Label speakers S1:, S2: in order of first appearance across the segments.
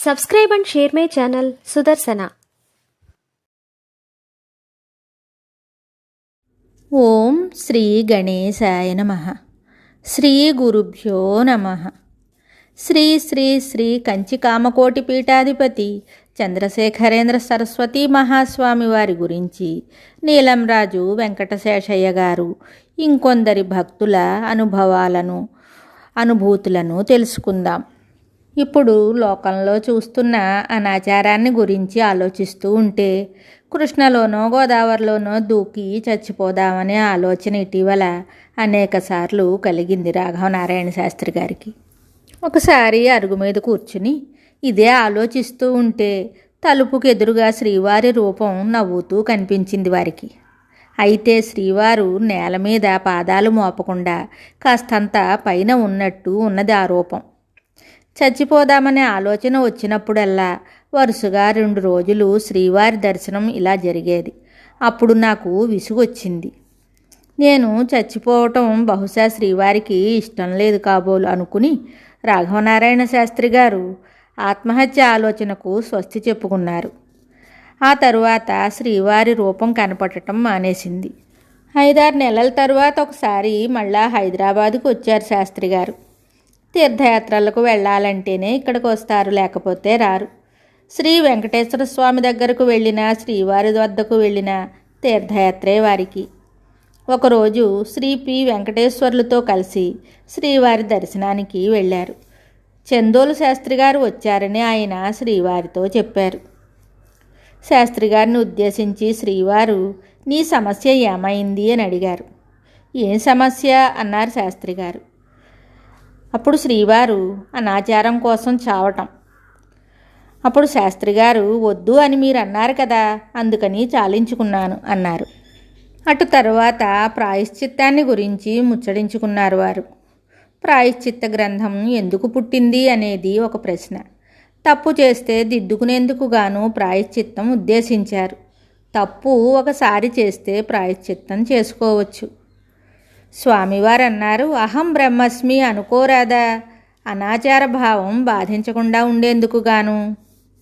S1: Subscribe and share my channel Sudarsana.
S2: ఓం శ్రీ గణేశాయ నమః. శ్రీ గురుభ్యో నమః. శ్రీ శ్రీ శ్రీ కంచి కామకోటి పీఠాధిపతి చంద్రశేఖరేంద్ర సరస్వతి మహాస్వామి వారి గురించి నీలంరాజు వెంకటశేషయ్య గారు ఇంకొందరి భక్తుల అనుభూతులను తెలుసుకుందాం. ఇప్పుడు లోకంలో చూస్తున్న అనాచారాన్ని గురించి ఆలోచిస్తూ ఉంటే కృష్ణలోనో గోదావరిలోనో దూకి చచ్చిపోదామనే ఆలోచన ఇటీవల అనేకసార్లు కలిగింది రాఘవనారాయణ శాస్త్రి గారికి. ఒకసారి అరుగు మీద కూర్చుని ఇదే ఆలోచిస్తూ ఉంటే తలుపుకు ఎదురుగా శ్రీవారి రూపం నవ్వుతూ కనిపించింది వారికి. అయితే శ్రీవారు నేల మీద పాదాలు మోపకుండా కాస్తంత పైన ఉన్నట్టు ఉన్నది ఆ రూపం. చచ్చిపోదామనే ఆలోచన వచ్చినప్పుడల్లా వరుసగా 2 రోజులు శ్రీవారి దర్శనం ఇలా జరిగేది. అప్పుడు నాకు విసుగొచ్చింది. నేను చచ్చిపోవటం బహుశా శ్రీవారికి ఇష్టం లేదు కాబోలు అనుకుని రాఘవనారాయణ శాస్త్రి గారు ఆత్మహత్య ఆలోచనకు స్వస్తి చెప్పుకున్నారు. ఆ తరువాత శ్రీవారి రూపం కనపడటం మానేసింది. 5-6 నెలల తరువాత ఒకసారి మళ్ళా హైదరాబాదుకు వచ్చారు శాస్త్రి గారు. తీర్థయాత్రలకు వెళ్ళాలంటేనే ఇక్కడికి వస్తారు, లేకపోతే రారు. శ్రీ వెంకటేశ్వర స్వామి దగ్గరకు వెళ్ళినా శ్రీవారి వద్దకు వెళ్ళినా తీర్థయాత్రే వారికి. ఒకరోజు శ్రీ పి వెంకటేశ్వర్లతో కలిసి శ్రీవారి దర్శనానికి వెళ్ళారు. చందోలు శాస్త్రి గారు వచ్చారని ఆయన శ్రీవారితో చెప్పారు. శాస్త్రి గారిని ఉద్దేశించి శ్రీవారు నీ సమస్య ఏమైంది అని అడిగారు. ఏం సమస్య అన్నారు శాస్త్రి గారు. అప్పుడు శ్రీవారు అనాచారం కోసం చావటం. అప్పుడు శాస్త్రి గారు వద్దు అని మీరు అన్నారు కదా, అందుకని చాలించుకున్నాను అన్నారు. అటు తర్వాత ప్రాయశ్చిత్తాన్ని గురించి ముచ్చడించుకున్నారు వారు. ప్రాయశ్చిత్త గ్రంథం ఎందుకు పుట్టింది అనేది ఒక ప్రశ్న. తప్పు చేస్తే దిద్దుకునేందుకు గాను ప్రాయశ్చిత్తం ఉద్దేశించారు. తప్పు ఒకసారి చేస్తే ప్రాయశ్చిత్తం చేసుకోవచ్చు. స్వామివారు అన్నారు, అహం బ్రహ్మస్మి అనుకోరాదా, అనాచార భావం బాధించకుండా ఉండేందుకు గాను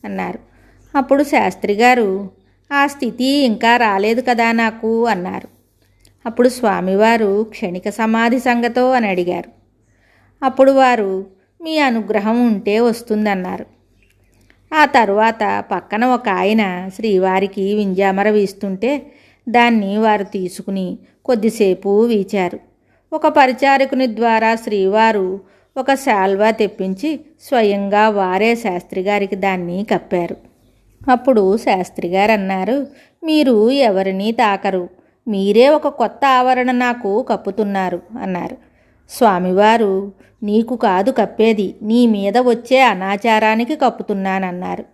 S2: అన్నారు. అప్పుడు శాస్త్రి గారు ఆ స్థితి ఇంకా రాలేదు కదా నాకు అన్నారు. అప్పుడు స్వామివారు క్షణిక సమాధి సంగతో అని అడిగారు. అప్పుడు వారు మీ అనుగ్రహం ఉంటే వస్తుందన్నారు. ఆ తరువాత పక్కన ఒక ఆయన శ్రీవారికి వింజామర వీస్తుంటే దాన్ని వారు తీసుకుని కొద్దిసేపు వీచారు. ఒక పరిచారకుని ద్వారా శ్రీవారు ఒక శాల్వా తెప్పించి స్వయంగా వారే శాస్త్రి గారికి దాన్ని కప్పారు. అప్పుడు శాస్త్రి గారు అన్నారు, మీరు ఎవరినీ తాకరు, మీరే ఒక కొత్త ఆవరణ నాకు కప్పుతున్నారు అన్నారు. స్వామివారు నీకు కాదు కప్పేది, నీ మీద వచ్చే అనాచారానికి కప్పుతున్నానన్నారు.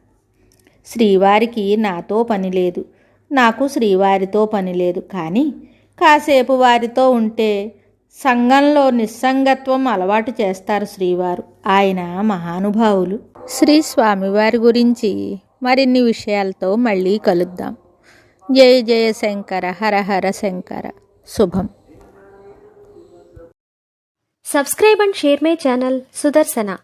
S2: శ్రీవారికి నాతో పని లేదు, నాకు శ్రీవారితో పని లేదు. కానీ కాసేపు వారితో ఉంటే సంఘంలో నిస్సంగత్వం అలవాటు చేస్తారు శ్రీవారు. ఆయన మహానుభావులు. శ్రీ స్వామివారి గురించి మరిన్ని విషయాలతో మళ్ళీ కలుద్దాం. జయ జయ శంకర, హర హర శంకర. శుభం.
S1: Subscribe and share my channel Sudarsana.